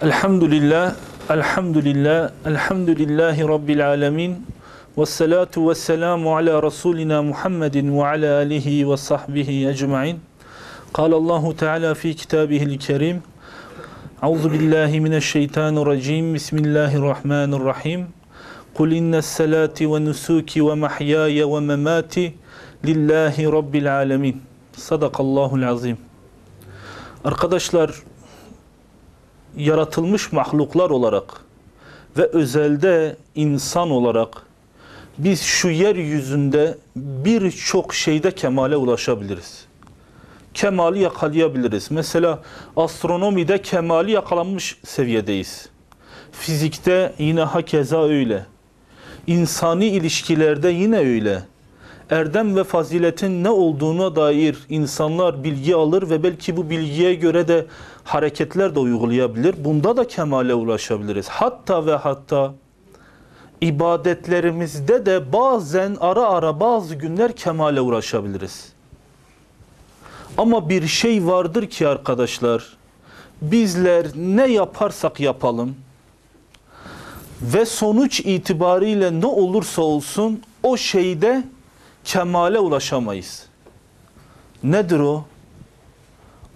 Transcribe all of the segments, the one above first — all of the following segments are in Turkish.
Elhamdülillah, elhamdülillah, elhamdülillahi Rabbil alemin. Vessalatu vesselamu ala Resulina Muhammedin ve ala alihi ve sahbihi ecma'in. Allahu Teala fi kitabihil kerim. Euzu billahi mineşşeytanirracim. Bismillahirrahmanirrahim. Kul innes salati ve nusuki ve mahyaya ve memati lillahi Rabbil alemin. Sadakallahul azim. Arkadaşlar, yaratılmış mahluklar olarak ve özelde insan olarak biz şu yeryüzünde birçok şeyde kemale ulaşabiliriz. Kemali yakalayabiliriz. Mesela astronomide kemali yakalanmış seviyedeyiz. Fizikte yine hakeza öyle. İnsani ilişkilerde yine öyle. Erdem ve faziletin ne olduğuna dair insanlar bilgi alır ve belki bu bilgiye göre de hareketler de uygulayabilir. Bunda da kemale ulaşabiliriz. Hatta ve hatta ibadetlerimizde de bazen ara bazı günler kemale ulaşabiliriz. Ama bir şey vardır ki arkadaşlar, bizler ne yaparsak yapalım ve sonuç itibariyle ne olursa olsun o şeyde kemale ulaşamayız. Nedir o?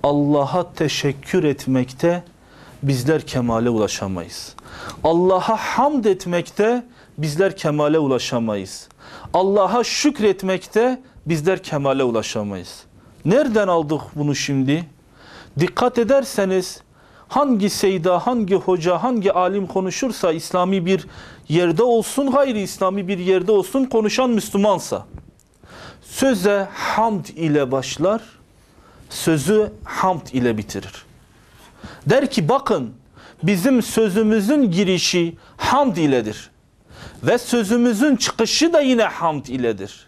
Allah'a teşekkür etmekte bizler kemale ulaşamayız. Allah'a hamd etmekte bizler kemale ulaşamayız. Allah'a şükretmekte bizler kemale ulaşamayız. Nereden aldık bunu şimdi? Dikkat ederseniz hangi seyda, hangi hoca, hangi alim konuşursa, İslami bir yerde olsun, gayri İslami bir yerde olsun, konuşan Müslümansa söze hamd ile başlar, sözü hamd ile bitirir. Der ki bakın, bizim sözümüzün girişi hamd iledir ve sözümüzün çıkışı da yine hamd iledir.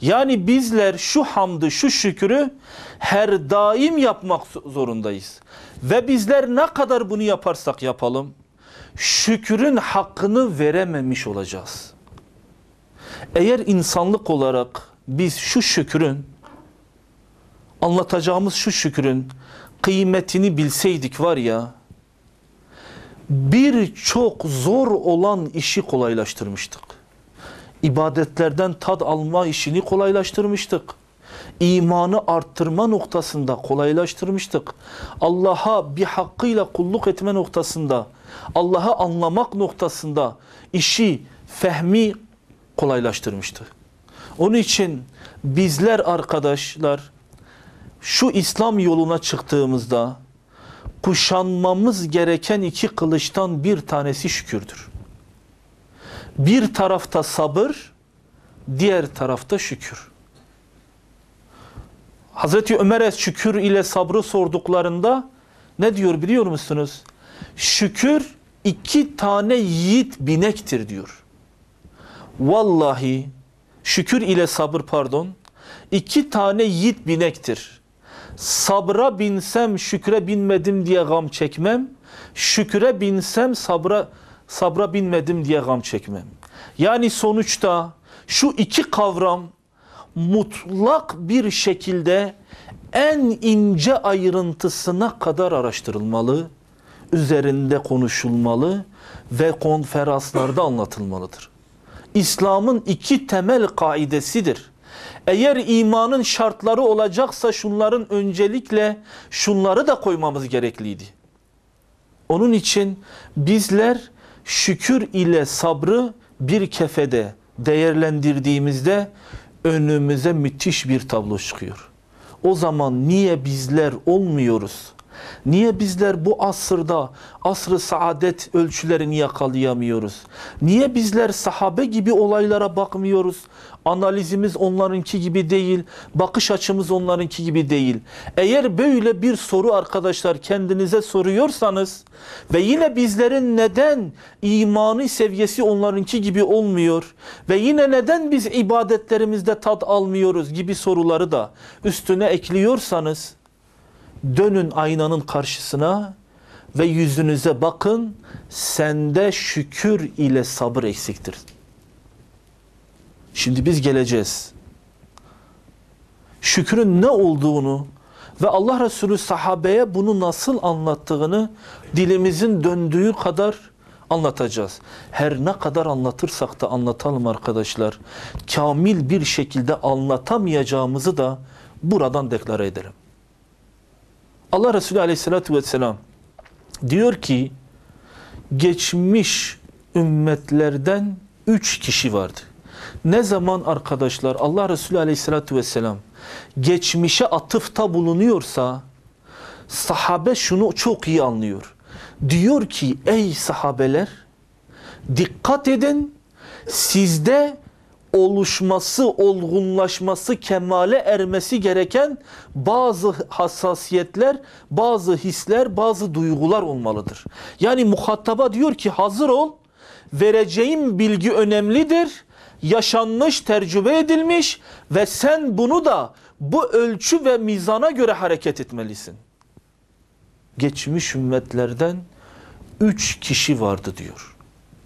Yani bizler şu hamdı, şu şükrü her daim yapmak zorundayız. Ve bizler ne kadar bunu yaparsak yapalım, şükrün hakkını verememiş olacağız. Eğer insanlık olarak biz şu şükrün, anlatacağımız şu şükrün kıymetini bilseydik var ya, birçok zor olan işi kolaylaştırmıştık. İbadetlerden tad alma işini kolaylaştırmıştık. İmanı arttırma noktasında kolaylaştırmıştık. Allah'a bir hakkıyla kulluk etme noktasında, Allah'ı anlamak noktasında işi, fehmi kolaylaştırmıştık. Onun için bizler arkadaşlar şu İslam yoluna çıktığımızda kuşanmamız gereken iki kılıçtan bir tanesi şükürdür. Bir tarafta sabır, diğer tarafta şükür. Hazreti Ömer'e şükür ile sabrı sorduklarında ne diyor biliyor musunuz? Şükür 2 tane yiğit binektir diyor. Vallahi şükür ile sabır 2 tane yiğit binektir. Sabra binsem şükre binmedim diye gam çekmem. Şükre binsem sabra binmedim diye gam çekmem. Yani sonuçta şu iki kavram mutlak bir şekilde en ince ayrıntısına kadar araştırılmalı, üzerinde konuşulmalı ve konferanslarda anlatılmalıdır. İslam'ın 2 temel kaidesidir. Eğer imanın şartları olacaksa şunların öncelikle şunları da koymamız gerekliydi. Onun için bizler şükür ile sabrı bir kefede değerlendirdiğimizde önümüze müthiş bir tablo çıkıyor. O zaman niye bizler olmuyoruz? Niye bizler bu asırda asr-ı saadet ölçülerini yakalayamıyoruz? Niye bizler sahabe gibi olaylara bakmıyoruz? Analizimiz onlarınki gibi değil, bakış açımız onlarınki gibi değil. Eğer böyle bir soru arkadaşlar kendinize soruyorsanız ve yine bizlerin neden imani seviyesi onlarınki gibi olmuyor ve yine neden biz ibadetlerimizde tat almıyoruz gibi soruları da üstüne ekliyorsanız, dönün aynanın karşısına ve yüzünüze bakın, sende şükür ile sabır eksiktir. Şimdi biz geleceğiz. Şükrün ne olduğunu Ve Allah Resulü sahabeye bunu nasıl anlattığını dilimizin döndüğü kadar anlatacağız. Her ne kadar anlatırsak da anlatalım arkadaşlar. Kamil bir şekilde anlatamayacağımızı da buradan deklare edelim. Allah Resulü Aleyhisselatü Vesselam diyor ki geçmiş ümmetlerden 3 kişi vardı. Ne zaman arkadaşlar Allah Resulü Aleyhisselatü Vesselam geçmişe atıfta bulunuyorsa sahabe şunu çok iyi anlıyor. Diyor ki ey sahabeler dikkat edin, sizde oluşması, olgunlaşması, kemale ermesi gereken bazı hassasiyetler, bazı hisler, bazı duygular olmalıdır. Yani muhataba diyor ki hazır ol, vereceğim bilgi önemlidir, yaşanmış, tecrübe edilmiş ve sen bunu da bu ölçü ve mizana göre hareket etmelisin. Geçmiş ümmetlerden 3 kişi vardı diyor.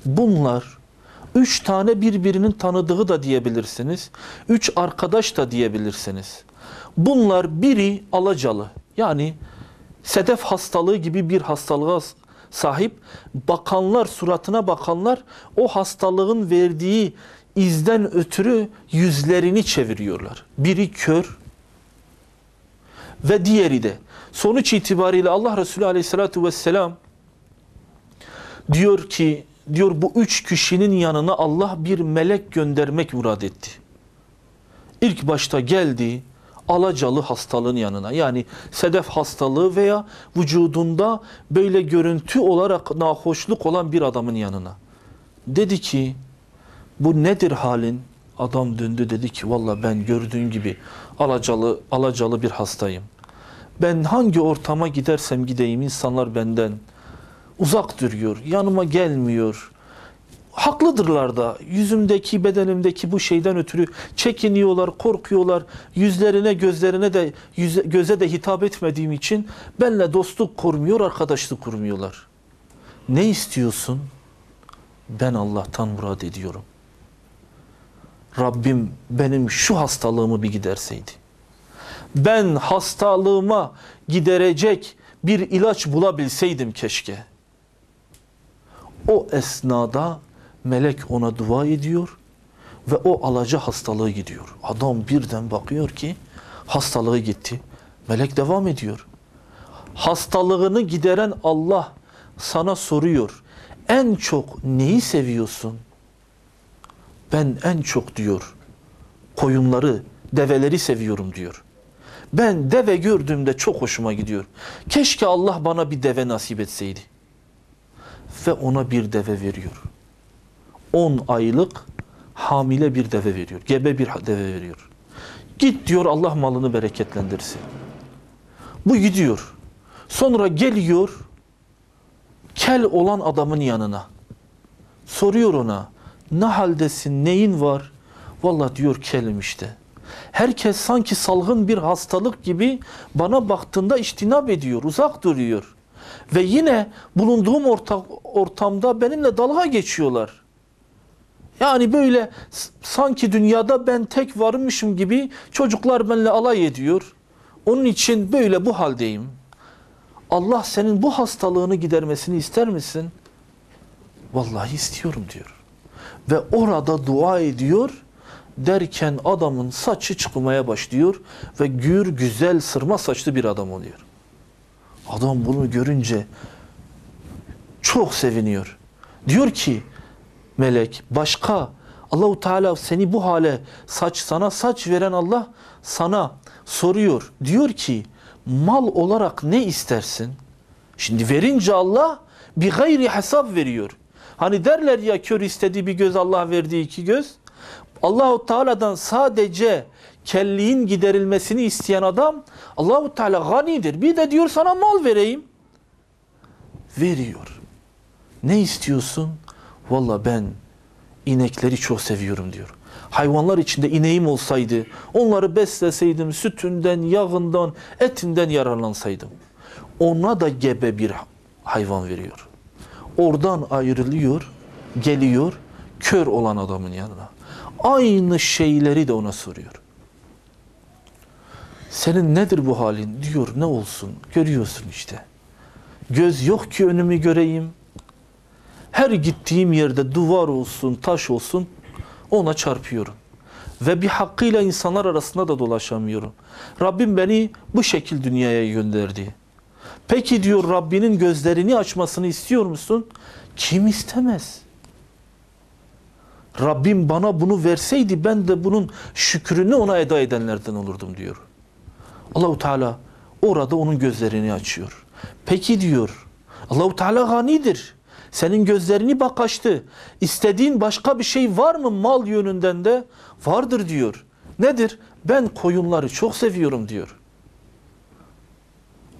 Bunlar 3 tane birbirinin tanıdığı da diyebilirsiniz. 3 arkadaş da diyebilirsiniz. Bunlar biri alacalı. Yani sedef hastalığı gibi bir hastalığa sahip. Bakanlar, suratına bakanlar o hastalığın verdiği izden ötürü yüzlerini çeviriyorlar. Biri kör ve diğeri de. Sonuç itibariyle Allah Resulü Aleyhisselatü Vesselam diyor ki, bu 3 kişinin yanına Allah bir melek göndermek murad etti. İlk başta geldi alacalı hastalığın yanına. Yani sedef hastalığı veya vücudunda böyle görüntü olarak nahoşluk olan bir adamın yanına. Dedi ki bu nedir halin? Adam döndü dedi ki valla ben gördüğün gibi alacalı bir hastayım. Ben hangi ortama gidersem gideyim insanlar benden uzak duruyor, yanıma gelmiyor. Haklıdırlar da yüzümdeki, bedenimdeki bu şeyden ötürü çekiniyorlar, korkuyorlar. Yüzlerine, gözlerine de göze de hitap etmediğim için benimle dostluk kurmuyor, arkadaşlık kurmuyorlar. Ne istiyorsun? Ben Allah'tan murad ediyorum. Rabbim benim şu hastalığımı bir giderseydi. Ben hastalığıma giderecek bir ilaç bulabilseydim keşke. O esnada melek ona dua ediyor ve o alaca hastalığı gidiyor. Adam birden bakıyor ki hastalığı gitti. Melek devam ediyor. Hastalığını gideren Allah sana soruyor. En çok neyi seviyorsun? Ben en çok diyor koyunları, develeri seviyorum diyor. Ben deve gördüğümde çok hoşuma gidiyor. Keşke Allah bana bir deve nasip etseydi. Ve ona bir deve veriyor. 10 aylık hamile bir deve veriyor. Gebe bir deve veriyor. Git diyor Allah malını bereketlendirsin. Bu gidiyor. Sonra geliyor kel olan adamın yanına. Soruyor ona ne haldesin, neyin var? Vallahi diyor kelim işte. Herkes sanki salgın bir hastalık gibi bana baktığında içtinap ediyor, uzak duruyor. Ve yine bulunduğum ortamda benimle dalga geçiyorlar. Yani böyle sanki dünyada ben tek varmışım gibi çocuklar benimle alay ediyor. Onun için böyle bu haldeyim. Allah senin bu hastalığını gidermesini ister misin? Vallahi istiyorum diyor. Ve orada dua ediyor. Derken adamın saçı çıkmaya başlıyor ve gür güzel sırma saçlı bir adam oluyor. Adam bunu görünce çok seviniyor. Diyor ki melek başka Allahu Teala seni bu hale sana saç veren Allah sana soruyor. Diyor ki mal olarak ne istersin? Şimdi verince Allah bir gayri hesap veriyor. Hani derler ya kör istediği bir göz Allah verdiği 2 göz. Allahu Teala'dan sadece kelliğin giderilmesini isteyen adam Allahu Teala ganidir. Bir de diyor sana mal vereyim. Veriyor. Ne istiyorsun? Valla ben inekleri çok seviyorum diyor. Hayvanlar içinde ineğim olsaydı, onları besleseydim, sütünden, yağından, etinden yararlansaydım. Ona da gebe bir hayvan veriyor. Oradan ayrılıyor, geliyor kör olan adamın yanına. Aynı şeyleri de ona soruyor. Senin nedir bu halin? Diyor, ne olsun? Görüyorsun işte. Göz yok ki önümü göreyim. Her gittiğim yerde duvar olsun, taş olsun ona çarpıyorum. Ve bir hakkıyla insanlar arasında da dolaşamıyorum. Rabbim beni bu şekil dünyaya gönderdi. Peki diyor, Rabbinin gözlerini açmasını istiyor musun? Kim istemez? Rabbim bana bunu verseydi ben de bunun şükrünü ona eda edenlerden olurdum diyor. Allahu Teala orada onun gözlerini açıyor. Peki diyor, Allahu Teala ganidir. Senin gözlerini bak açtı. İstediğin başka bir şey var mı mal yönünden de? Vardır diyor. Nedir? Ben koyunları çok seviyorum diyor.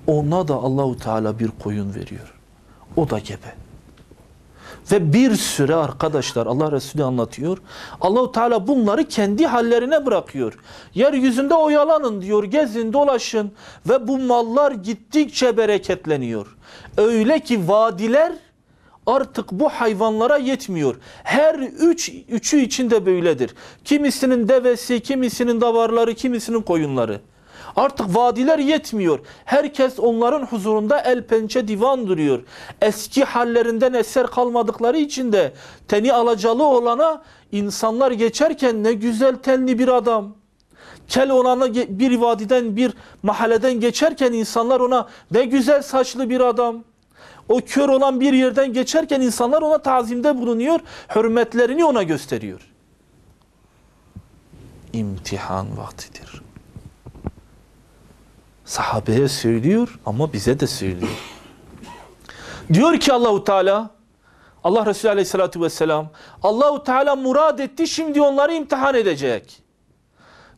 Ona da Allahu Teala bir koyun veriyor. O da gebe. Ve bir süre arkadaşlar Allah Resulü anlatıyor. Allahu Teala bunları kendi hallerine bırakıyor. Yeryüzünde oyalanın diyor, gezin, dolaşın ve bu mallar gittikçe bereketleniyor. Öyle ki vadiler artık bu hayvanlara yetmiyor. Her üçü içinde böyledir. Kimisinin devesi, kimisinin davarları, kimisinin koyunları. Artık vadiler yetmiyor. Herkes onların huzurunda el pençe divan duruyor. Eski hallerinden eser kalmadıkları için de teni alacalı olana insanlar geçerken ne güzel tenli bir adam. Kel olana bir vadiden, bir mahalleden geçerken insanlar ona ne güzel saçlı bir adam. O kör olan bir yerden geçerken insanlar ona tazimde bulunuyor, hürmetlerini ona gösteriyor. İmtihan vaktidir. Sahabeye söylüyor ama bize de söylüyor. Diyor ki Allahu Teala, Allah Resulü Aleyhisselatü Vesselam, Allahu Teala murad etti, şimdi onları imtihan edecek.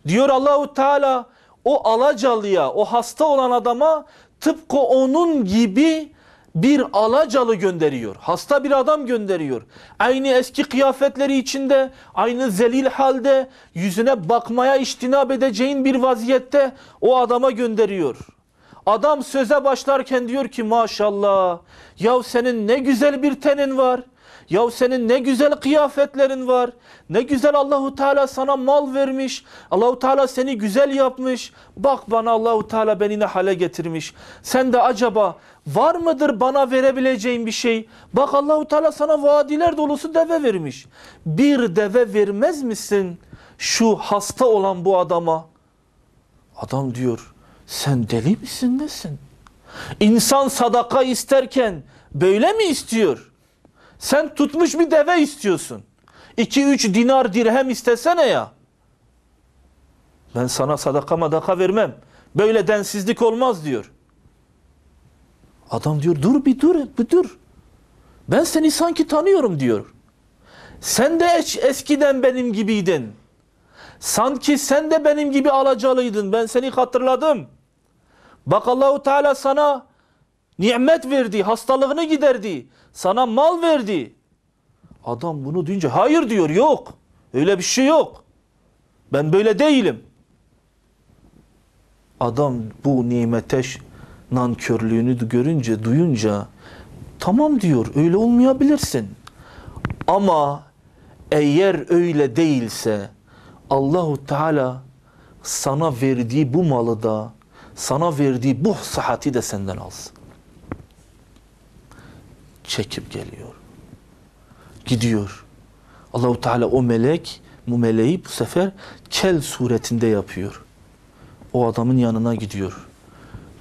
Diyor Allahu Teala o alacalıya, o hasta olan adama tıpkı onun gibi bir alacalı gönderiyor. Hasta bir adam gönderiyor. Aynı eski kıyafetleri içinde, aynı zelil halde, yüzüne bakmaya iştinab edeceğin bir vaziyette o adama gönderiyor. Adam söze başlarken diyor ki maşallah, yahu senin ne güzel bir tenin var. Yahu senin ne güzel kıyafetlerin var. Ne güzel Allahu Teala sana mal vermiş. Allahu Teala seni güzel yapmış. Bak bana Allahu Teala beni ne hale getirmiş. Sen de acaba var mıdır bana verebileceğin bir şey? Bak Allahu Teala sana vadiler dolusu deve vermiş. Bir deve vermez misin şu hasta olan bu adama? Adam diyor, sen deli misin, nesin? İnsan sadaka isterken böyle mi istiyor? Sen tutmuş bir deve istiyorsun. 2-3 dinar dirhem istesene ya. Ben sana sadaka madaka vermem. Böyle densizlik olmaz diyor. Adam diyor, dur bir dur. Ben seni sanki tanıyorum diyor. Sen de eskiden benim gibiydin. Sanki sen de benim gibi alacalıydın. Ben seni hatırladım. Bak Allahu Teala sana nimet verdi, hastalığını giderdi. Sana mal verdi. Adam bunu duyunca hayır diyor, yok. Öyle bir şey yok. Ben böyle değilim. Adam bu nimete nankörlüğünü görünce, duyunca tamam diyor, öyle olmayabilirsin. Ama eğer öyle değilse Allahu Teala sana verdiği bu malı da, sana verdiği bu sıhhati de senden alsın. Çekip geliyor. Gidiyor. Allahu Teala o meleği bu sefer kel suretinde yapıyor. O adamın yanına gidiyor.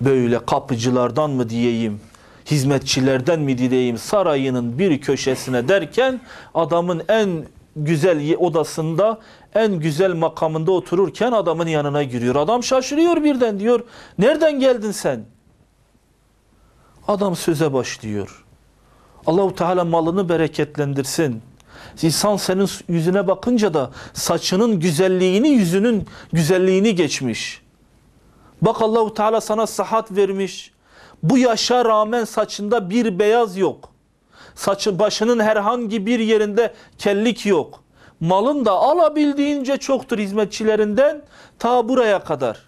Böyle kapıcılardan mı diyeyim, hizmetçilerden mi diyeyim, sarayının bir köşesine derken adamın en güzel odasında, en güzel makamında otururken adamın yanına giriyor. Adam şaşırıyor birden, diyor, nereden geldin sen? Adam söze başlıyor. Allahu Teala malını bereketlendirsin. İnsan senin yüzüne bakınca da saçının güzelliğini, yüzünün güzelliğini geçmiş. Bak Allahu Teala sana sıhhat vermiş. Bu yaşa rağmen saçında bir beyaz yok. Başının herhangi bir yerinde kellik yok. Malın da alabildiğince çoktur hizmetçilerinden ta buraya kadar.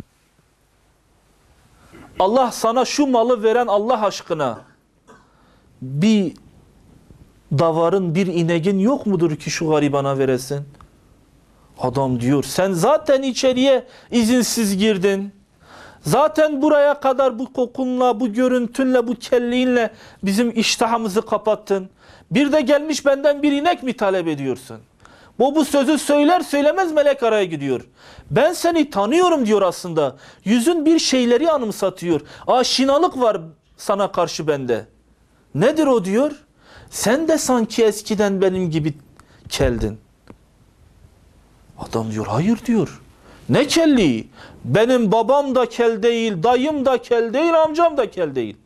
Allah sana şu malı veren Allah aşkına bir davarın, bir ineğin yok mudur ki şu garibana veresin? Adam diyor, sen zaten içeriye izinsiz girdin. Zaten buraya kadar bu kokunla, bu görüntünle, bu kelliğinle bizim iştahımızı kapattın. Bir de gelmiş benden bir inek mi talep ediyorsun? Bu sözü söyler söylemez melek araya gidiyor. Ben seni tanıyorum diyor aslında. Yüzün bir şeyleri anımsatıyor. Aşinalık var sana karşı bende. Nedir o diyor? Sen de sanki eskiden benim gibi keldin. Adam diyor hayır diyor. Ne kelliği? Benim babam da kel değil, dayım da kel değil, amcam da kel değil.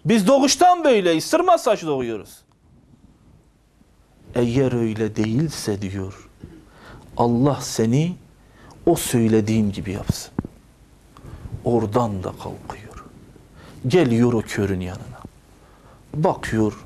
Biz doğuştan böyleyiz, sırma saç doğuyoruz. Eğer öyle değilse diyor, Allah seni o söylediğim gibi yapsın. Oradan da kalkıyor. Geliyor o körün yanına. Bakıyor,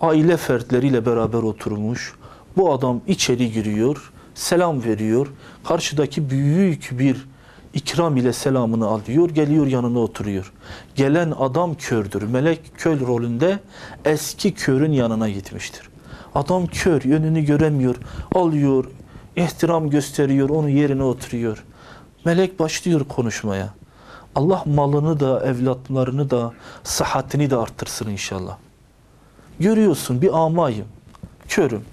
aile fertleriyle beraber oturmuş. Bu adam içeri giriyor, selam veriyor. Karşıdaki büyük bir ikram ile selamını alıyor. Geliyor yanına oturuyor. Gelen adam kördür. Melek kör rolünde eski körün yanına gitmiştir. Adam kör, yönünü göremiyor. Alıyor, ihtiram gösteriyor, onun yerine oturuyor. Melek başlıyor konuşmaya. Allah malını da, evlatlarını da, sıhhatini de arttırsın inşallah. Görüyorsun bir amayım, körüm.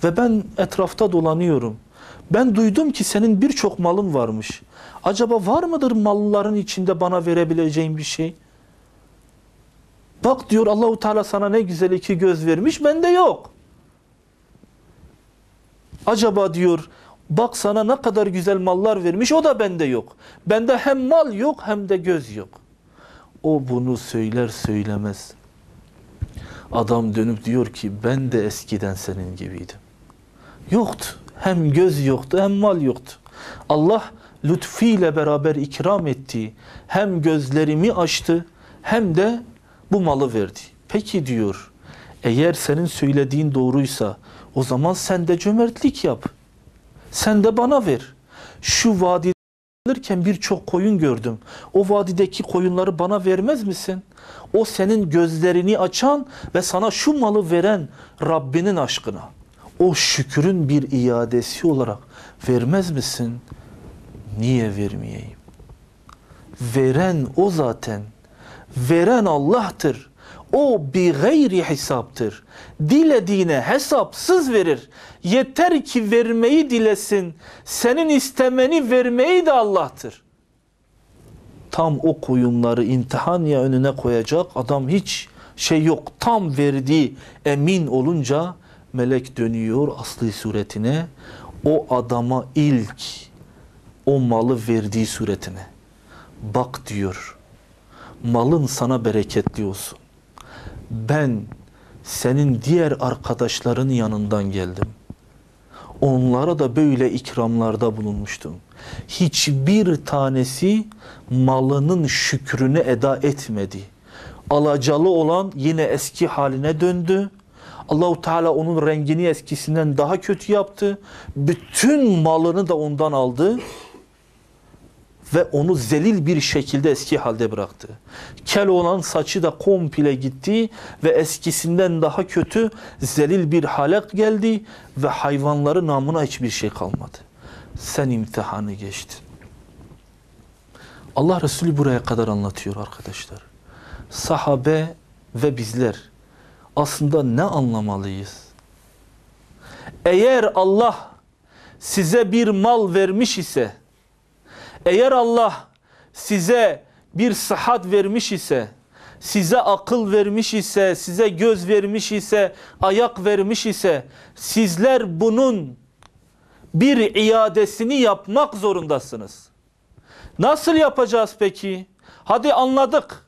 Ve ben etrafta dolanıyorum. Ben duydum ki senin birçok malın varmış. Acaba var mıdır malların içinde bana verebileceğin bir şey? Bak diyor Allahu Teala sana ne güzel iki göz vermiş, bende yok. Acaba diyor bak sana ne kadar güzel mallar vermiş, o da bende yok. Bende hem mal yok hem de göz yok. O bunu söyler söylemez. Adam dönüp diyor ki ben de eskiden senin gibiydim. Yoktu. Hem göz yoktu hem mal yoktu. Allah lütfiyle beraber ikram etti. Hem gözlerimi açtı hem de bu malı verdi. Peki diyor eğer senin söylediğin doğruysa o zaman sen de cömertlik yap. Sen de bana ver. Şu vadide gelirken birçok koyun gördüm. O vadideki koyunları bana vermez misin? O senin gözlerini açan ve sana şu malı veren Rabbinin aşkına. O şükrün bir iadesi olarak vermez misin? Niye vermeyeyim? Veren o zaten. Veren Allah'tır. O bir gayri hesaptır. Dilediğine hesapsız verir. Yeter ki vermeyi dilesin. Senin istemeni vermeyi de Allah'tır. Tam o koyunları imtihan ya önüne koyacak adam hiç şey yok. Tam verdiği emin olunca melek dönüyor asli suretine. O adama ilk o malı verdiği suretine. Bak diyor. Malın sana bereketli olsun. Ben senin diğer arkadaşların yanından geldim. Onlara da böyle ikramlarda bulunmuştum. Hiçbir tanesi malının şükrünü eda etmedi. Alacalı olan yine eski haline döndü. Allahu Teala onun rengini eskisinden daha kötü yaptı. Bütün malını da ondan aldı. Ve onu zelil bir şekilde eski halde bıraktı. Kel olan saçı da komple gitti ve eskisinden daha kötü zelil bir hale geldi ve hayvanların namına hiçbir şey kalmadı. Sen imtihanı geçtin. Allah Resulü buraya kadar anlatıyor arkadaşlar. Sahabe ve bizler aslında ne anlamalıyız? Eğer Allah size bir mal vermiş ise, eğer Allah size bir sıhhat vermiş ise, size akıl vermiş ise, size göz vermiş ise, ayak vermiş ise, sizler bunun bir iadesini yapmak zorundasınız. Nasıl yapacağız peki? Hadi anladık.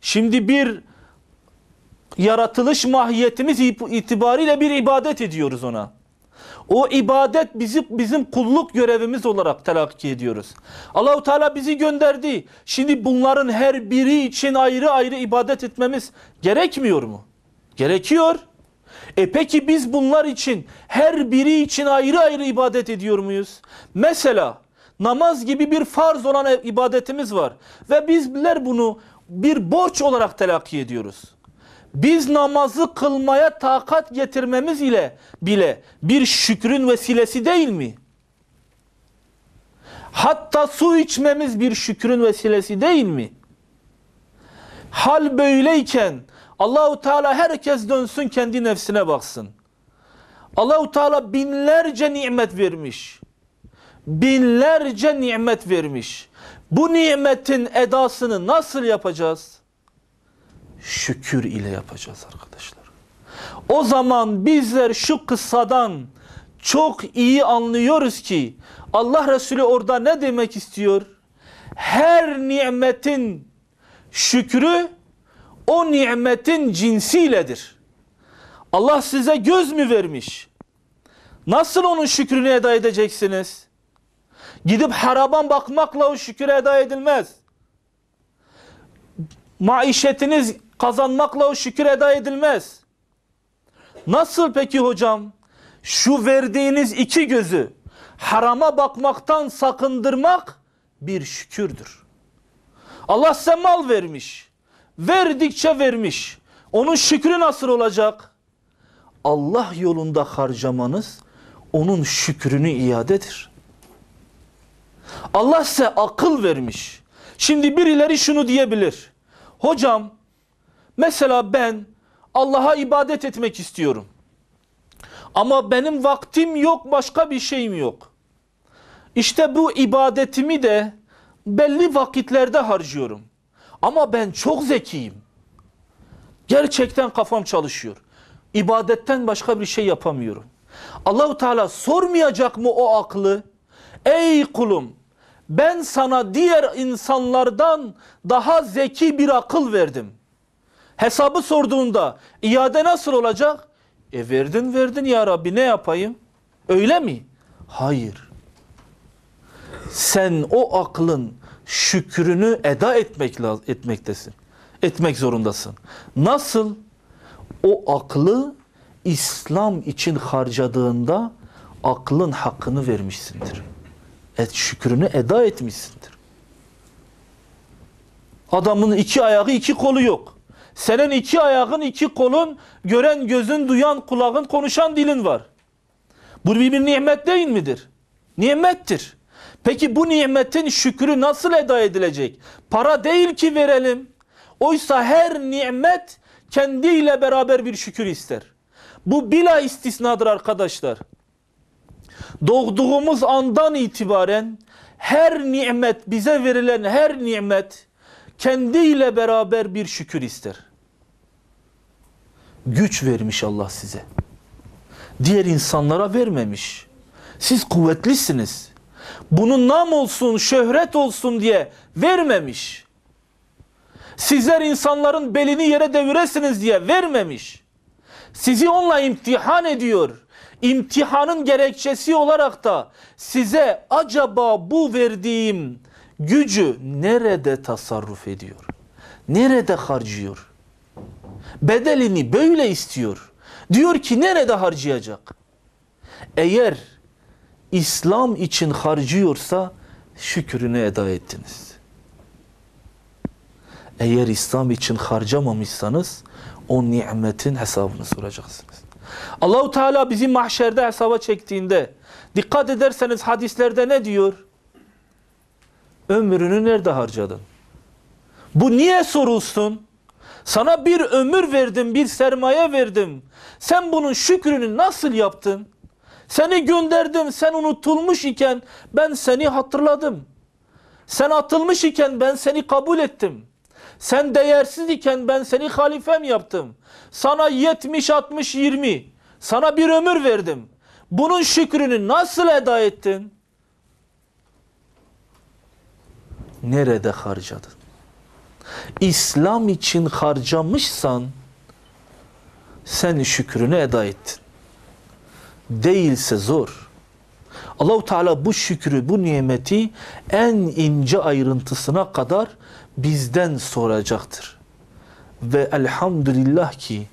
Şimdi bir yaratılış mahiyetimiz itibariyle bir ibadet ediyoruz ona. O ibadet bizim kulluk görevimiz olarak telakki ediyoruz. Allahu Teala bizi gönderdi. Şimdi bunların her biri için ayrı ayrı ibadet etmemiz gerekmiyor mu? Gerekiyor. Peki biz bunlar için her biri için ayrı ayrı ibadet ediyor muyuz? Mesela namaz gibi bir farz olan ibadetimiz var ve bizler bunu bir borç olarak telakki ediyoruz. Biz namazı kılmaya takat getirmemiz ile bile bir şükrün vesilesi değil mi? Hatta su içmemiz bir şükrün vesilesi değil mi? Hal böyleyken Allahu Teala herkes dönsün kendi nefsine baksın. Allahu Teala binlerce nimet vermiş. Binlerce nimet vermiş. Bu nimetin edasını nasıl yapacağız? Şükür ile yapacağız arkadaşlar. O zaman bizler şu kıssadan çok iyi anlıyoruz ki Allah Resulü orada ne demek istiyor? Her nimetin şükrü o nimetin cinsiyledir. Allah size göz mü vermiş? Nasıl onun şükrünü eda edeceksiniz? Gidip harama bakmakla o şükür eda edilmez. Maişetiniz kazanmakla o şükür eda edilmez. Nasıl peki hocam? Şu verdiğiniz iki gözü harama bakmaktan sakındırmak bir şükürdür. Allah size mal vermiş. Verdikçe vermiş. Onun şükrü nasıl olacak? Allah yolunda harcamanız onun şükrünü iadedir. Allah size akıl vermiş. Şimdi birileri şunu diyebilir. Hocam, mesela ben Allah'a ibadet etmek istiyorum. Ama benim vaktim yok, başka bir şeyim yok. İşte bu ibadetimi de belli vakitlerde harcıyorum. Ama ben çok zekiyim. Gerçekten kafam çalışıyor. İbadetten başka bir şey yapamıyorum. Allahu Teala sormayacak mı o aklı? Ey kulum, ben sana diğer insanlardan daha zeki bir akıl verdim. Hesabı sorduğunda iade nasıl olacak? Verdin ya Rabbi, ne yapayım? Öyle mi? Hayır. Sen o aklın şükrünü eda etmektesin. Etmek zorundasın. Nasıl? O aklı İslam için harcadığında aklın hakkını vermişsindir. Şükrünü eda etmişsindir. Adamın iki ayağı iki kolu yok. Senin iki ayağın iki kolun, gören gözün, duyan kulağın, konuşan dilin var. Bu bir nimet değil midir? Nimettir. Peki bu nimetin şükrü nasıl eda edilecek? Para değil ki verelim. Oysa her nimet kendiyle beraber bir şükür ister. Bu bila istisnadır arkadaşlar. Doğduğumuz andan itibaren her nimet, bize verilen her nimet kendiyle beraber bir şükür ister. Güç vermiş Allah size. Diğer insanlara vermemiş. Siz kuvvetlisiniz. Bunun nam olsun, şöhret olsun diye vermemiş. Sizler insanların belini yere deviresiniz diye vermemiş. Sizi onunla imtihan ediyor. İmtihanın gerekçesi olarak da size acaba bu verdiğim gücü nerede tasarruf ediyor? Nerede harcıyor? Bedelini böyle istiyor. Diyor ki nerede harcayacak? Eğer İslam için harcıyorsa şükrünü eda ettiniz. Eğer İslam için harcamamışsanız o nimetin hesabını soracaksınız. Allahu Teala bizi mahşerde hesaba çektiğinde dikkat ederseniz hadislerde ne diyor? Ömrünü nerede harcadın? Bu niye sorulsun? Sana bir ömür verdim, bir sermaye verdim. Sen bunun şükrünü nasıl yaptın? Seni gönderdim, sen unutulmuş iken ben seni hatırladım. Sen atılmış iken ben seni kabul ettim. Sen değersiz iken ben seni halifem yaptım. Sana 70, 60, 20. Sana bir ömür verdim. Bunun şükrünü nasıl eda ettin? Nerede harcadın? İslam için harcamışsan sen şükrünü eda ettin. Değilse zor. Allahu Teala bu şükrü, bu nimeti en ince ayrıntısına kadar bizden soracaktır. Ve elhamdülillah ki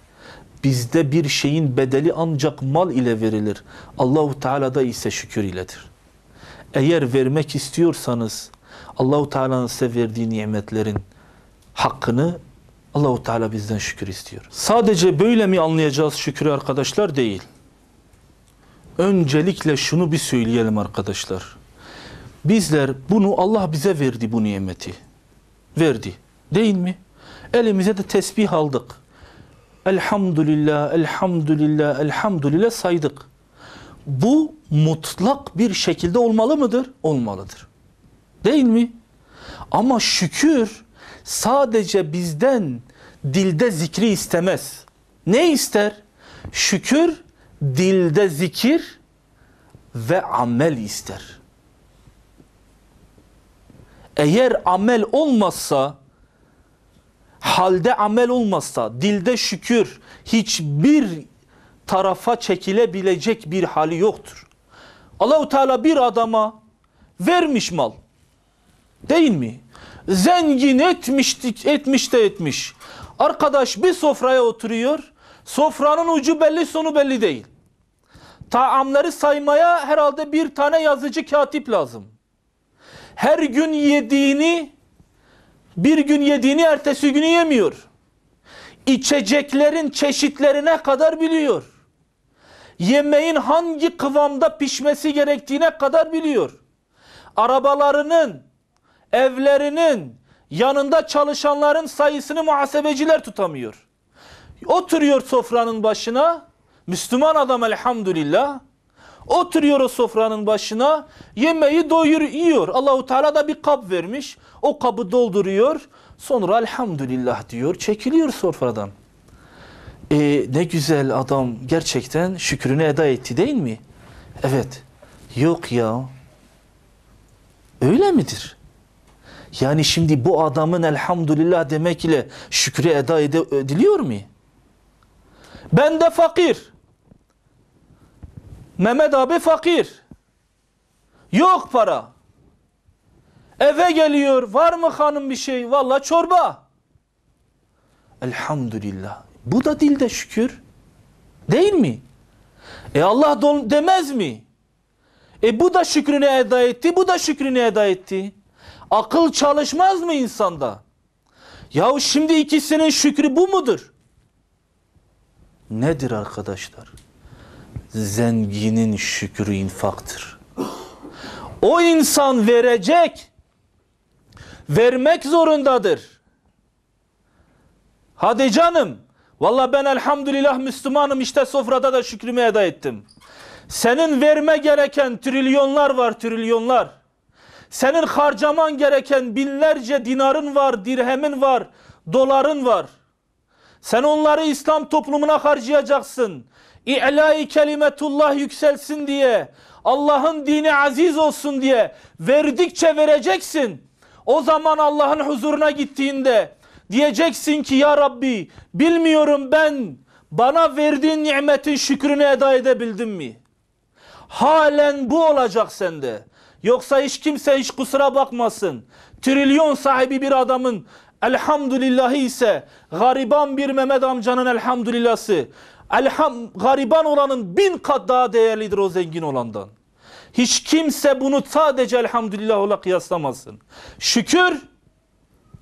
bizde bir şeyin bedeli ancak mal ile verilir. Allahu Teala'da ise şükür iledir. Eğer vermek istiyorsanız Allahu Teala'nın size verdiği nimetlerin hakkını Allahu Teala bizden şükür istiyor. Sadece böyle mi anlayacağız şükrü arkadaşlar? Değil. Öncelikle şunu bir söyleyelim arkadaşlar. Bizler bunu, Allah bize verdi bu nimeti. Verdi. Değil mi? Elimize de tesbih aldık. Elhamdülillah, elhamdülillah, elhamdülillah saydık. Bu mutlak bir şekilde olmalı mıdır? Olmalıdır. Değil mi? Ama şükür sadece bizden dilde zikri istemez. Ne ister? Şükür dilde zikir ve amel ister. Eğer amel olmazsa, halde amel olmazsa, dilde şükür hiçbir tarafa çekilebilecek bir hali yoktur. Allah-u Teala bir adama vermiş mal. Değil mi? Zengin etmiş de etmiş. Arkadaş bir sofraya oturuyor. Sofranın ucu belli, sonu belli değil. Taamları saymaya herhalde bir tane yazıcı katip lazım. Her gün yediğini, bir gün yediğini ertesi günü yemiyor. İçeceklerin çeşitlerine kadar biliyor. Yemeğin hangi kıvamda pişmesi gerektiğine kadar biliyor. Arabalarının, evlerinin, yanında çalışanların sayısını muhasebeciler tutamıyor. Oturuyor sofranın başına, Müslüman adam elhamdülillah, oturuyor o sofranın başına, yemeği yiyor. Allahu Teala da bir kap vermiş, o kabı dolduruyor, sonra elhamdülillah diyor, çekiliyor sofradan. Ne güzel adam gerçekten şükrünü eda etti değil mi? Evet. Yok ya. Öyle midir? Yani şimdi bu adamın elhamdülillah demek ile şükrü eda ediliyor mu? Ben de fakir. Mehmet abi fakir. Yok para. Eve geliyor. Var mı hanım bir şey? Vallahi çorba. Elhamdülillah. Bu da dilde şükür. Değil mi? Allah demez mi? Bu da şükrünü eda etti. Bu da şükrünü eda etti. Akıl çalışmaz mı insanda? Yahu şimdi ikisinin şükrü bu mudur? Nedir arkadaşlar? Zenginin şükrü infaktır. O insan verecek. Vermek zorundadır. Hadi canım. Vallahi ben elhamdülillah Müslümanım, işte sofrada da şükrümü eda ettim. Senin verme gereken trilyonlar var, trilyonlar. Senin harcaman gereken binlerce dinarın var, dirhemin var, doların var. Sen onları İslam toplumuna harcayacaksın. İ'la-i kelimetullah yükselsin diye, Allah'ın dini aziz olsun diye verdikçe vereceksin. O zaman Allah'ın huzuruna gittiğinde diyeceksin ki ya Rabbi, bilmiyorum ben bana verdiğin nimetin şükrünü eda edebildim mi? Halen bu olacak sende. Yoksa hiç kimse hiç kusura bakmasın. Trilyon sahibi bir adamın elhamdülillahi ise gariban bir Mehmet amcanın elhamdülillahı. Gariban olanın 1000 kat daha değerlidir o zengin olandan. Hiç kimse bunu sadece elhamdülillah ile kıyaslamasın. Şükür,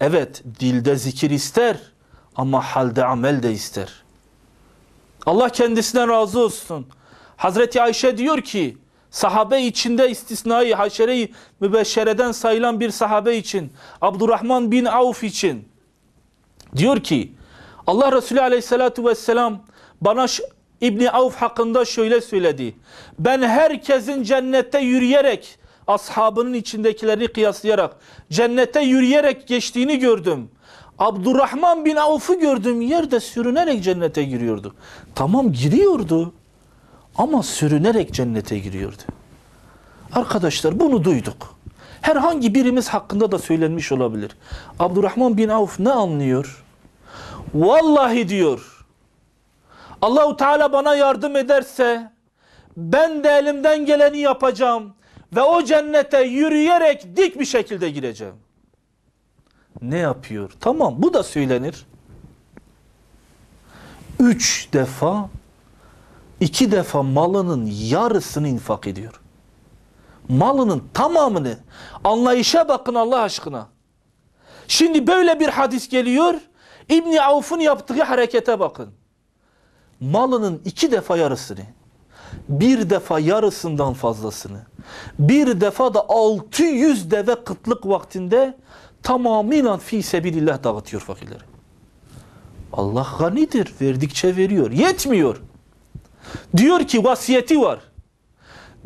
evet dilde zikir ister ama halde amel de ister. Allah kendisinden razı olsun. Hazreti Ayşe diyor ki, sahabe içinde istisnai haşere-i mübeşşereden sayılan bir sahabe için, Abdurrahman bin Avf için diyor ki, Allah Resulü aleyhissalatu vesselam bana İbni Avf hakkında şöyle söyledi. Ben herkesin cennette yürüyerek, ashabının içindekileri kıyaslayarak, cennete yürüyerek geçtiğini gördüm. Abdurrahman bin Avf'ı gördüm, yerde sürünerek cennete giriyordu. Tamam giriyordu ama sürünerek cennete giriyordu. Arkadaşlar bunu duyduk. Herhangi birimiz hakkında da söylenmiş olabilir. Abdurrahman bin Avf ne anlıyor? Vallahi diyor, Allah-u Teala bana yardım ederse ben de elimden geleni yapacağım ve o cennete yürüyerek dik bir şekilde gireceğim. Ne yapıyor? Tamam, bu da söylenir. 3 defa, 2 defa malının yarısını infak ediyor. Malının tamamını. Anlayışa bakın Allah aşkına. Şimdi böyle bir hadis geliyor. İbni Avf'un yaptığı harekete bakın. Malının 2 defa yarısını. bir defa yarısından fazlasını, bir defa da 600 deve kıtlık vaktinde tamamıyla fi sebilillah dağıtıyor fakirlere. Allah ganidir, verdikçe veriyor. Yetmiyor. Diyor ki vasiyeti var.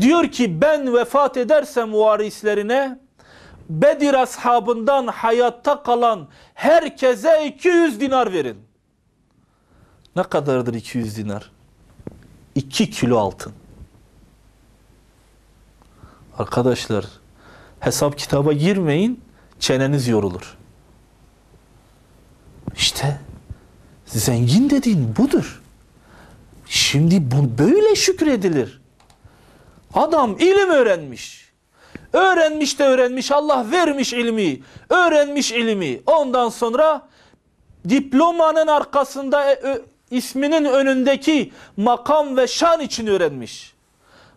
Diyor ki ben vefat edersem varislerine Bedir ashabından hayatta kalan herkese 200 dinar verin. Ne kadardır 200 dinar? 2 kilo altın. Arkadaşlar hesap kitaba girmeyin, çeneniz yorulur. İşte zengin dediğin budur. Şimdi bu böyle şükredilir. Adam ilim öğrenmiş. Öğrenmiş de öğrenmiş, Allah vermiş ilmi. Öğrenmiş ilmi. Ondan sonra diplomanın arkasında isminin önündeki makam ve şan için öğrenmiş.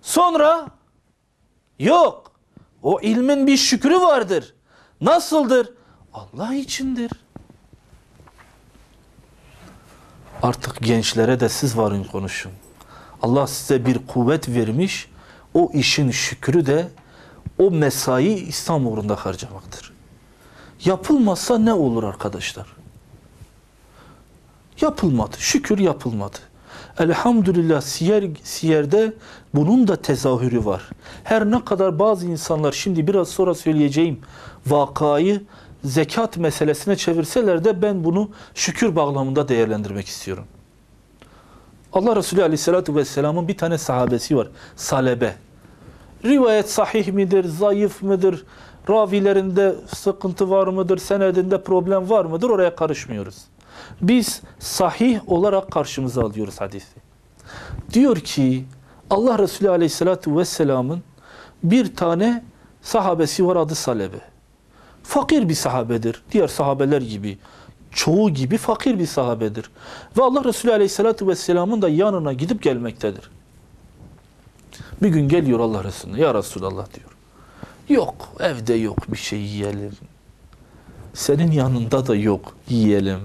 Sonra yok. O ilmin bir şükrü vardır. Nasıldır? Allah içindir. Artık gençlere de siz varın konuşun. Allah size bir kuvvet vermiş. O işin şükrü de o mesai İslam uğrunda harcamaktır. Yapılmazsa ne olur arkadaşlar? Yapılmadı. Şükür yapılmadı. Elhamdülillah siyerde bunun da tezahürü var. Her ne kadar bazı insanlar şimdi biraz sonra söyleyeceğim vakayı zekat meselesine çevirseler de ben bunu şükür bağlamında değerlendirmek istiyorum. Allah Resulü Aleyhisselatü Vesselam'ın bir tane sahabesi var. Salebe. Rivayet sahih midir, zayıf mıdır, ravilerinde sıkıntı var mıdır, senedinde problem var mıdır oraya karışmıyoruz. Biz sahih olarak karşımıza alıyoruz hadisi. Diyor ki Allah Resulü Aleyhisselatü Vesselam'ın bir tane sahabesi var adı Salebe. Fakir bir sahabedir. Diğer sahabeler gibi, çoğu gibi fakir bir sahabedir. Ve Allah Resulü Aleyhisselatü Vesselam'ın da yanına gidip gelmektedir. Bir gün geliyor Allah Resulü'ne. Ya Resulallah diyor. Yok, evde yok bir şey yiyelim. Senin yanında da yok yiyelim.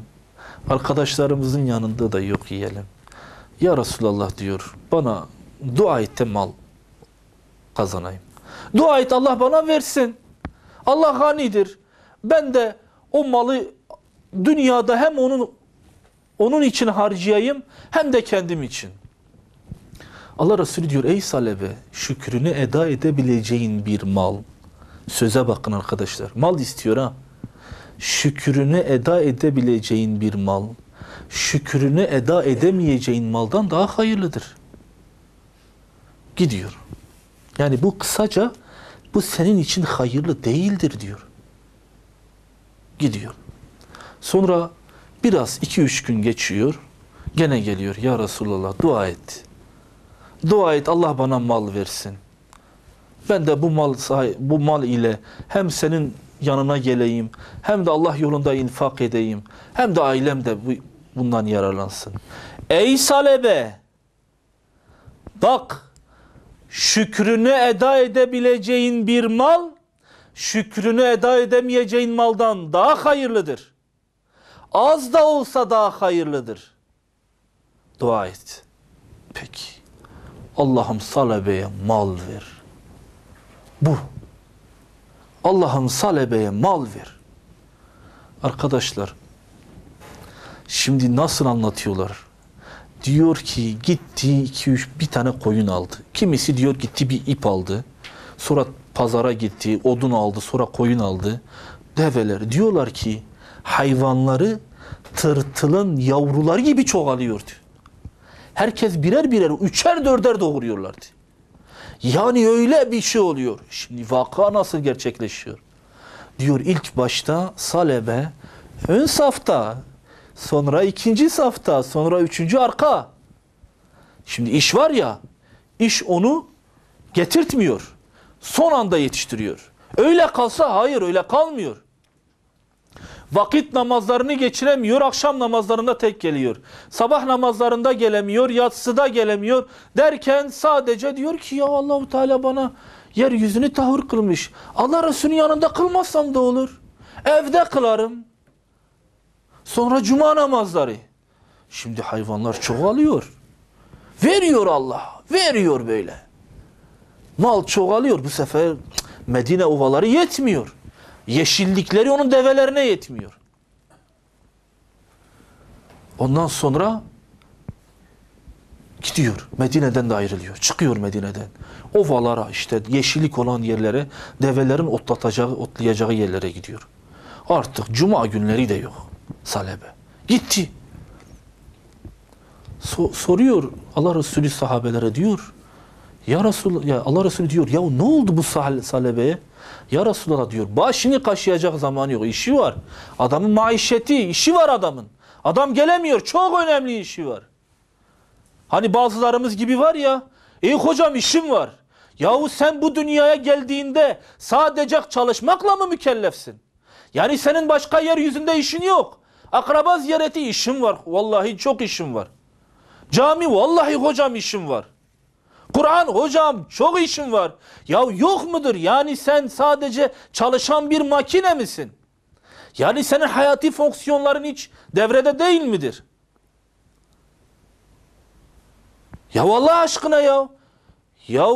Arkadaşlarımızın yanında da yok yiyelim. Ya Resulallah diyor. Bana dua et de mal kazanayım. Dua et Allah bana versin. Allah ganidir. Ben de o malı dünyada hem onun için harcayayım hem de kendim için. Allah Resulü diyor ey Salebe şükrünü eda edebileceğin bir mal. Söze bakın arkadaşlar. Mal istiyor ha. Şükrünü eda edebileceğin bir mal. Şükrünü eda edemeyeceğin maldan daha hayırlıdır. Gidiyor. Yani bu kısaca bu senin için hayırlı değildir diyor. Gidiyor. Sonra biraz 2-3 gün geçiyor. Gene geliyor. Ya Resulallah dua et. Dua et Allah bana mal versin. Ben de bu mal ile hem senin yanına geleyim, hem de Allah yolunda infak edeyim, hem de ailem de bundan yararlansın. Ey Salebe! Bak, şükrünü eda edebileceğin bir mal, şükrünü eda edemeyeceğin maldan daha hayırlıdır. Az da olsa daha hayırlıdır. Dua et. Peki. Allah'ım Salebe'ye mal ver. Bu. Allah'ım Salebe'ye mal ver. Arkadaşlar, şimdi nasıl anlatıyorlar? Diyor ki gitti 2-3 bir tane koyun aldı. Kimisi diyor gitti bir ip aldı. Sonra pazara gitti, odun aldı, sonra koyun aldı. Develer diyorlar ki hayvanları tırtılın yavruları gibi çoğalıyordu. Herkes birer birer, üçer dörder doğuruyorlardı. Yani öyle bir şey oluyor. Şimdi vaka nasıl gerçekleşiyor? Diyor ilk başta Salebe ön safta, sonra ikinci safta, sonra üçüncü arka. Şimdi iş var ya, iş onu getirtmiyor. Son anda yetiştiriyor. Öyle kalsa hayır, öyle kalmıyor. Vakit namazlarını geçiremiyor, akşam namazlarında tek geliyor. Sabah namazlarında gelemiyor, yatsıda gelemiyor derken sadece diyor ki ya Allahu Teala bana yeryüzünü tahur kılmış. Allah Resulü'nün yanında kılmazsam da olur. Evde kılarım. Sonra cuma namazları. Şimdi hayvanlar çoğalıyor. Veriyor Allah. Veriyor böyle. Mal çoğalıyor. Bu sefer Medine ovaları yetmiyor. Yeşillikleri onun develerine yetmiyor. Ondan sonra gidiyor. Medine'den de ayrılıyor. Çıkıyor Medine'den. Ovalara, işte yeşillik olan yerlere, develerin otlayacağı yerlere gidiyor. Artık cuma günleri de yok Salebe. Gitti. Soruyor Allah Resulü sahabelere, diyor. Ya Resulullah, ya Allah Resulü diyor, ya ne oldu bu Salebe'ye? Ya Resulullah diyor, başını kaşıyacak zamanı yok. İşi var. Adamın maişeti, işi var adamın. Adam gelemiyor. Çok önemli işi var. Hani bazılarımız gibi var ya, hocam işim var. Yahu sen bu dünyaya geldiğinde sadece çalışmakla mı mükellefsin? Yani senin başka yeryüzünde işin yok. Akraba ziyareti işim var. Vallahi çok işim var. Cami, vallahi hocam işim var. Kur'an, hocam çok işim var. Ya yok mudur? Yani sen sadece çalışan bir makine misin? Yani senin hayati fonksiyonların hiç devrede değil midir? Ya Allah aşkına ya. Ya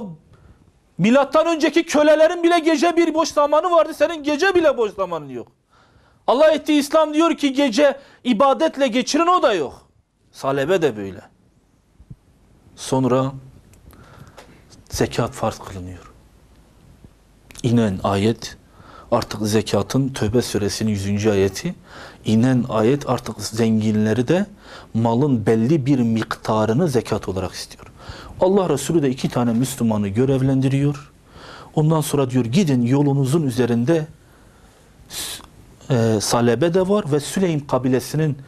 milattan önceki kölelerin bile gece bir boş zamanı vardı. Senin gece bile boş zamanın yok. Allah etti, İslam diyor ki gece ibadetle geçirin, o da yok. Salebe de böyle. Sonra zekat farz kılınıyor. İnen ayet artık zekatın, Tövbe suresinin 100. ayeti, inen ayet artık zenginleri de malın belli bir miktarını zekat olarak istiyor. Allah Resulü de 2 tane Müslümanı görevlendiriyor. Ondan sonra diyor, gidin yolunuzun üzerinde Salebe de var ve Süleym kabilesinin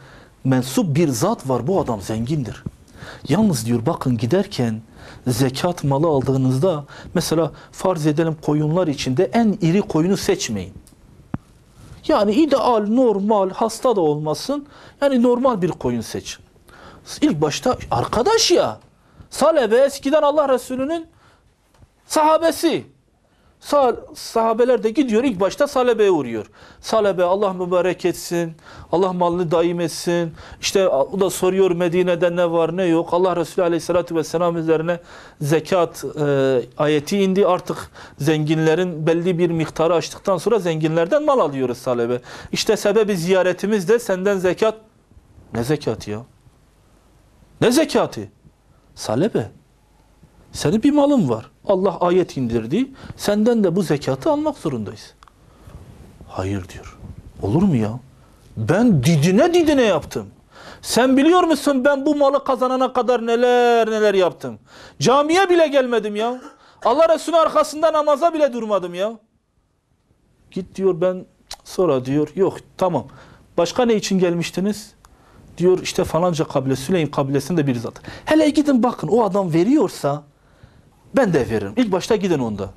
mensup bir zat var. Bu adam zengindir. Yalnız diyor, bakın giderken zekat malı aldığınızda mesela farz edelim koyunlar içinde en iri koyunu seçmeyin. Yani ideal, normal, hasta da olmasın. Yani normal bir koyun seçin. İlk başta arkadaş ya. Salebe eskiden Allah Resulü'nün sahabesi. Sahabeler de gidiyor, ilk başta Salebe'ye uğruyor. Salebe Allah mübarek etsin, Allah malını daim etsin. İşte o da soruyor Medine'de ne var ne yok. Allah Resulü Aleyhisselatü Vesselam üzerine zekat ayeti indi. Artık zenginlerin belli bir miktarı açtıktan sonra zenginlerden mal alıyoruz Salebe. İşte sebebi ziyaretimiz de senden zekat. Ne zekatı ya? Ne zekatı? Salebe. Senin bir malın var. Allah ayet indirdi. Senden de bu zekatı almak zorundayız. Hayır diyor. Olur mu ya? Ben didine yaptım. Sen biliyor musun ben bu malı kazanana kadar neler yaptım. Camiye bile gelmedim ya. Allah Resulü arkasında namaza bile durmadım ya. Git diyor, ben sonra diyor, yok tamam. Başka ne için gelmiştiniz? Diyor işte falanca kabile, Süleym kabilesinde bir zat. Hele gidin bakın, o adam veriyorsa ben de veririm. İlk başta gidin onda.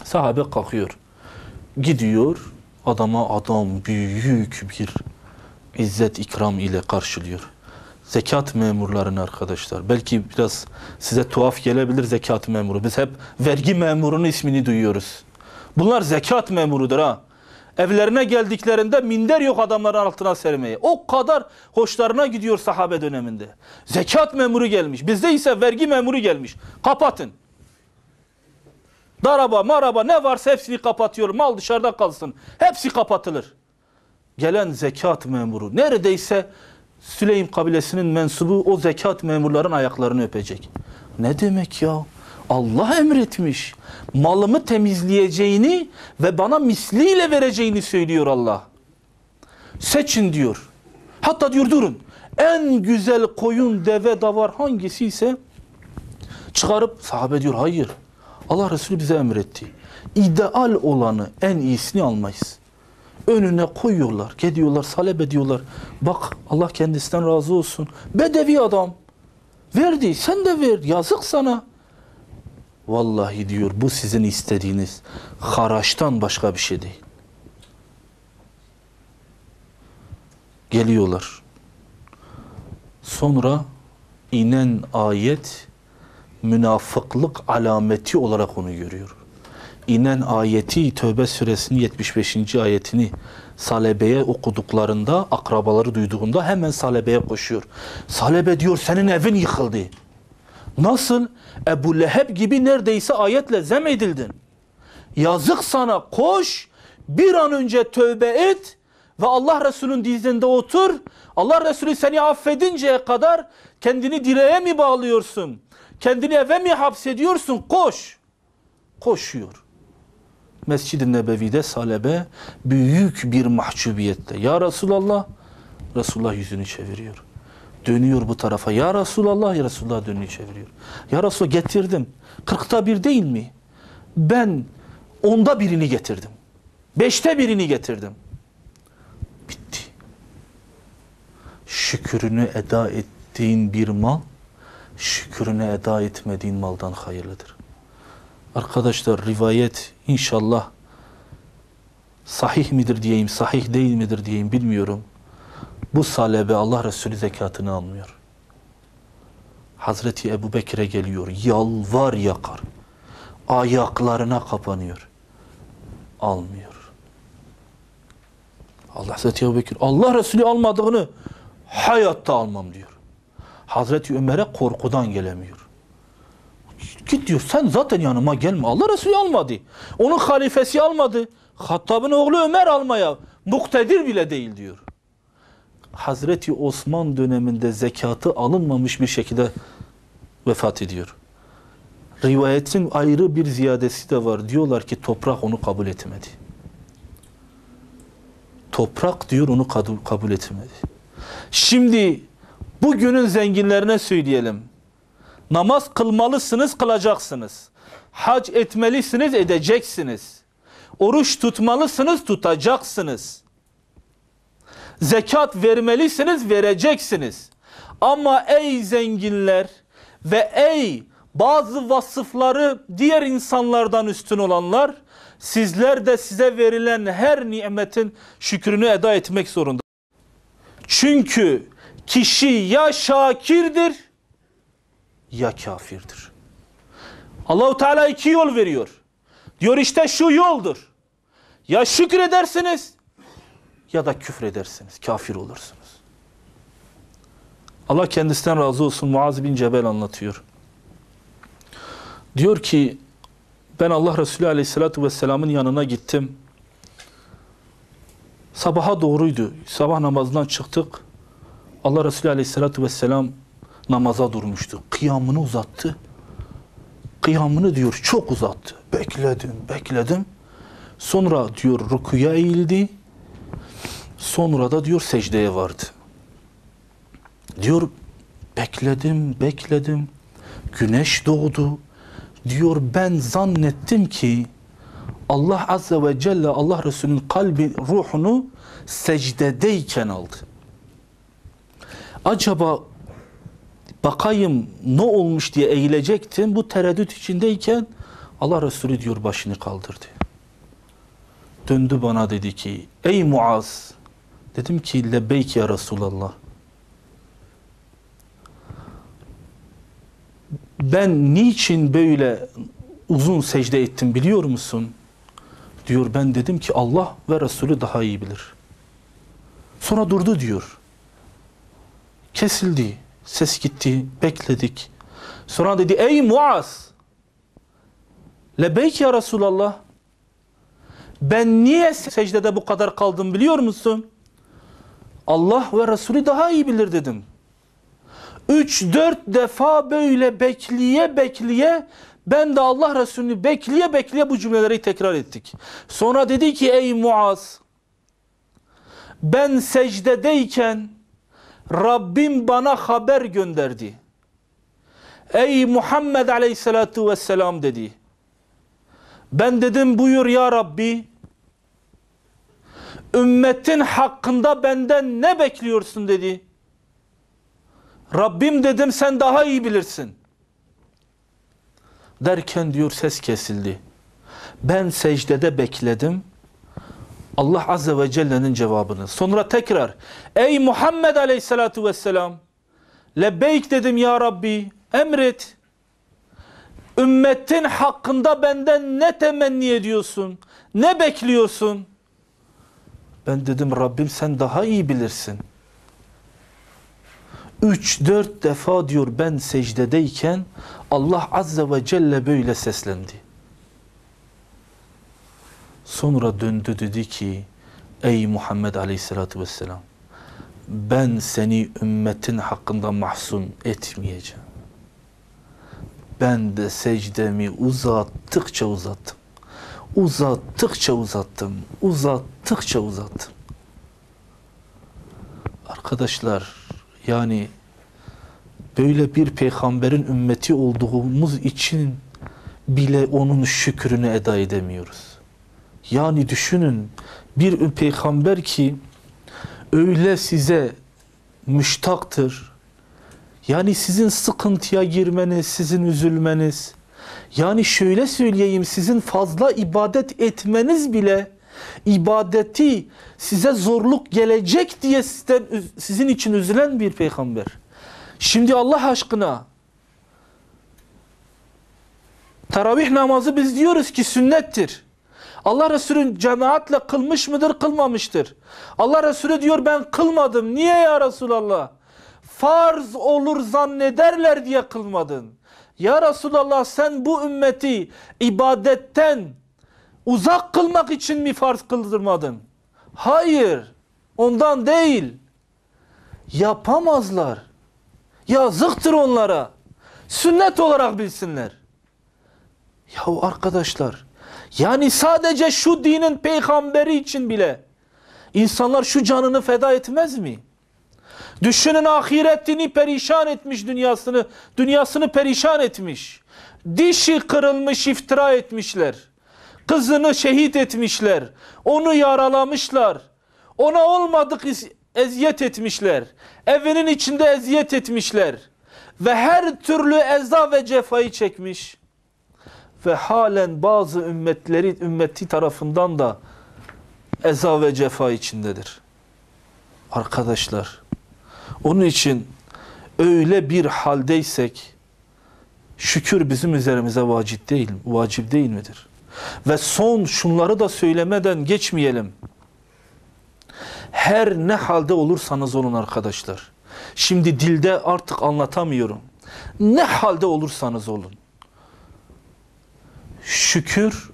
Sahabe kalkıyor. Gidiyor. Adam büyük bir izzet ikram ile karşılıyor. Zekat memurlarını arkadaşlar. Belki biraz size tuhaf gelebilir zekat memuru. Biz hep vergi memurunun ismini duyuyoruz. Bunlar zekat memurudur ha. Evlerine geldiklerinde minder yok adamların altına sermeye. O kadar hoşlarına gidiyor sahabe döneminde. Zekat memuru gelmiş. Bizde ise vergi memuru gelmiş. Kapatın. Daraba, maraba ne varsa hepsini kapatıyor. Mal dışarıda kalsın. Hepsi kapatılır. Gelen zekat memuru neredeyse Süleym kabilesinin mensubu o zekat memurların ayaklarını öpecek. Ne demek ya? Allah emretmiş. Malımı temizleyeceğini ve bana misliyle vereceğini söylüyor Allah. Seçin diyor. Hatta diyor durun. En güzel koyun, deve, davar hangisi ise çıkarıp, sahabe diyor hayır. Allah Resulü bize emretti. İdeal olanı, en iyisini almayız. Önüne koyuyorlar, gidiyorlar, Salebe diyorlar. Bak Allah kendisinden razı olsun. Bedevi adam. Verdi, sen de ver. Yazık sana. Vallahi diyor, bu sizin istediğiniz haraçtan başka bir şey değil. Geliyorlar. Sonra inen ayet münafıklık alameti olarak onu görüyor. İnen ayeti, Tövbe suresinin 75. ayetini Salebe'ye okuduklarında, akrabaları duyduğunda hemen Salebe'ye koşuyor. Salebe diyor, senin evin yıkıldı. Nasıl? Ebu Leheb gibi neredeyse ayetle zem edildin. Yazık sana, koş, bir an önce tövbe et ve Allah Resulü'nün dizinde otur. Allah Resulü seni affedinceye kadar kendini direğe mi bağlıyorsun? Kendini eve mi hapsediyorsun? Koş. Koşuyor. Mescid-i Nebevi'de salebe büyük bir mahcubiyette. Ya Resulallah, Resulullah yüzünü çeviriyor. Dönüyor bu tarafa. Ya Resulallah, ya Resulullah dönüyor çeviriyor. Ya Resulullah getirdim. 40'ta bir değil mi? Ben 10'da birini getirdim. 5'te birini getirdim. Bitti. Şükrünü eda ettiğin bir mal, şükrünü eda etmediğin maldan hayırlıdır. Arkadaşlar rivayet inşallah sahih midir diyeyim, sahih değil midir diyeyim bilmiyorum. Bu salebe Allah Resulü zekatını almıyor. Hazreti Ebu Bekir'e geliyor, yalvar yakar. Ayaklarına kapanıyor. Almıyor. Hazreti Ebu Bekir, Allah Resulü almadığını hayatta almam diyor. Hazreti Ömer'e korkudan gelemiyor. Git diyor, sen zaten yanıma gelme. Allah Resulü almadı. Onun halifesi almadı. Hattab'ın oğlu Ömer almaya muktedir bile değil diyor. Hazreti Osman döneminde zekatı alınmamış bir şekilde vefat ediyor. Rivayetin ayrı bir ziyadesi de var. Diyorlar ki toprak onu kabul etmedi. Toprak diyor onu kabul etmedi. Şimdi bugünün zenginlerine söyleyelim. Namaz kılmalısınız, kılacaksınız. Hac etmelisiniz, edeceksiniz. Oruç tutmalısınız, tutacaksınız. Zekat vermelisiniz, vereceksiniz. Ama ey zenginler ve ey bazı vasıfları diğer insanlardan üstün olanlar, sizler de size verilen her nimetin şükrünü eda etmek zorunda. Çünkü kişi ya şakirdir ya kafirdir. Allahu Teala iki yol veriyor. Diyor işte şu yoldur. Ya şükredersiniz ya da küfredersiniz. Kafir olursunuz. Allah kendisinden razı olsun, Muaz bin Cebel anlatıyor. Diyor ki ben Allah Resulü Aleyhisselatü Vesselam'ın yanına gittim. Sabaha doğruydu. Sabah namazından çıktık. Allah Resulü Aleyhisselatü Vesselam namaza durmuştu. Kıyamını uzattı. Kıyamını diyor çok uzattı. Bekledim. Sonra diyor rükuya eğildi. Sonra da diyor secdeye vardı. Diyor bekledim. Güneş doğdu. Diyor ben zannettim ki Allah Azze ve Celle Allah Resulü'nün kalbi, ruhunu secdedeyken aldı. Acaba bakayım ne olmuş diye eğilecektim. Bu tereddüt içindeyken Allah Resulü diyor başını kaldırdı. Döndü bana dedi ki ey Muaz. Dedim ki lebbeyk ya Resulallah. Ben niçin böyle uzun secde ettim biliyor musun? Diyor ben dedim ki Allah ve Resulü daha iyi bilir. Sonra durdu diyor. Kesildi. Ses gitti. Bekledik. Sonra dedi ey Muaz. Lebbeyk ya Resulallah. Ben niye secdede bu kadar kaldım biliyor musun? Allah ve Resulü daha iyi bilir dedim. 3-4 defa böyle bekleye ben de Allah Resulü'nü bekleye bu cümleleri tekrar ettik. Sonra dedi ki ey Muaz, ben secdedeyken Rabbim bana haber gönderdi. Ey Muhammed Aleyhisselatu Vesselam dedi. Ben dedim buyur ya Rabbi, ümmetin hakkında benden ne bekliyorsun dedi. Rabbim dedim sen daha iyi bilirsin. Derken diyor ses kesildi. Ben secdede bekledim. Allah Azze ve Celle'nin cevabını. Sonra tekrar ey Muhammed Aleyhisselatu Vesselam, lebbeyk dedim ya Rabbi, emret. Ümmetin hakkında benden ne temenni ediyorsun? Ne bekliyorsun? Ben dedim Rabbim sen daha iyi bilirsin. 3-4 defa diyor ben secdedeyken Allah Azze ve Celle böyle seslendi. Sonra döndü dedi ki ey Muhammed Aleyhisselatü Vesselam, ben seni ümmetin hakkında mahzun etmeyeceğim. Ben de secdemi uzattıkça uzattım. Uzattıkça uzattım. Uzattıkça uzattım. Arkadaşlar, yani böyle bir peygamberin ümmeti olduğumuz için bile onun şükrünü eda edemiyoruz. Yani düşünün, bir peygamber ki öyle size müştaktır. Yani sizin sıkıntıya girmeniz, sizin üzülmeniz, yani şöyle söyleyeyim, sizin fazla ibadet etmeniz bile, ibadeti size zorluk gelecek diye sizin için üzülen bir peygamber. Şimdi Allah aşkına teravih namazı biz diyoruz ki sünnettir. Allah Resulü cemaatle kılmış mıdır, kılmamıştır. Allah Resulü diyor ben kılmadım. Niye ya Resulallah? Farz olur zannederler diye kılmadın. Ya Resulallah, sen bu ümmeti ibadetten uzak kılmak için mi farz kıldırmadın? Hayır, ondan değil. Yapamazlar. Yazıktır onlara. Sünnet olarak bilsinler. Yahu arkadaşlar, yani sadece şu dinin peygamberi için bile insanlar şu canını feda etmez mi? Düşünün, ahiretini perişan etmiş, dünyasını perişan etmiş. Dişi kırılmış, iftira etmişler. Kızını şehit etmişler. Onu yaralamışlar. Ona olmadık eziyet etmişler. Evinin içinde eziyet etmişler. Ve her türlü eza ve cefayı çekmiş. Ve halen bazı ümmeti tarafından da eza ve cefa içindedir. Arkadaşlar, onun için öyle bir haldeysek şükür bizim üzerimize vacip değil midir? Ve son şunları da söylemeden geçmeyelim. Her ne halde olursanız olun arkadaşlar. Şimdi dilde artık anlatamıyorum. Ne halde olursanız olun. Şükür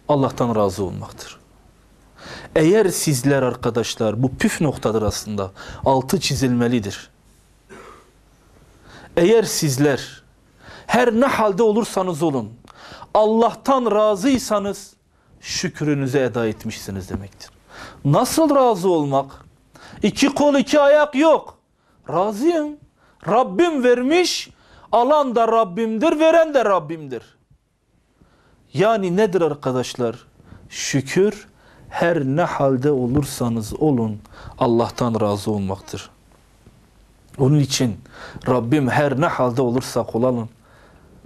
Allah'tan razı olmaktır. Eğer sizler arkadaşlar, bu püf noktadır aslında, altı çizilmelidir. Eğer sizler her ne halde olursanız olun Allah'tan razıysanız şükrünüzü eda etmişsiniz demektir. Nasıl razı olmak? İki kol iki ayak yok. Razıyım. Rabbim vermiş, alan da Rabbimdir, veren de Rabbimdir. Yani nedir arkadaşlar? Şükür her ne halde olursanız olun Allah'tan razı olmaktır. Onun için Rabbim her ne halde olursak olalım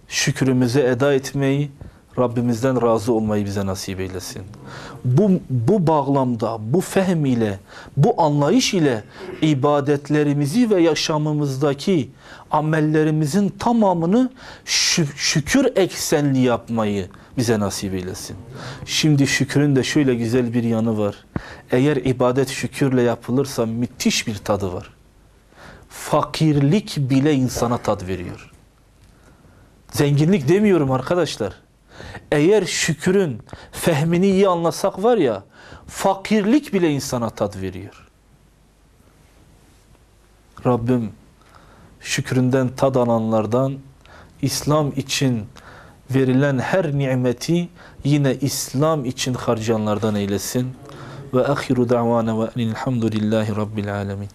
şükrümüzü eda etmeyi, Rabbimizden razı olmayı bize nasip eylesin. Bu bağlamda, bu fehm ile, bu anlayış ile ibadetlerimizi ve yaşamımızdaki amellerimizin tamamını şükür eksenli yapmayı bize nasip eylesin. Şimdi şükrün de şöyle güzel bir yanı var. Eğer ibadet şükürle yapılırsa müthiş bir tadı var. Fakirlik bile insana tat veriyor. Zenginlik demiyorum arkadaşlar. Eğer şükrün fehmini iyi anlasak var ya, fakirlik bile insana tat veriyor. Rabbim şükründen tad alanlardan, İslam için verilen her nimeti yine İslam için harcayanlardan eylesin. Ve ahiru da'vana ve elhamdülillahi rabbil alemin.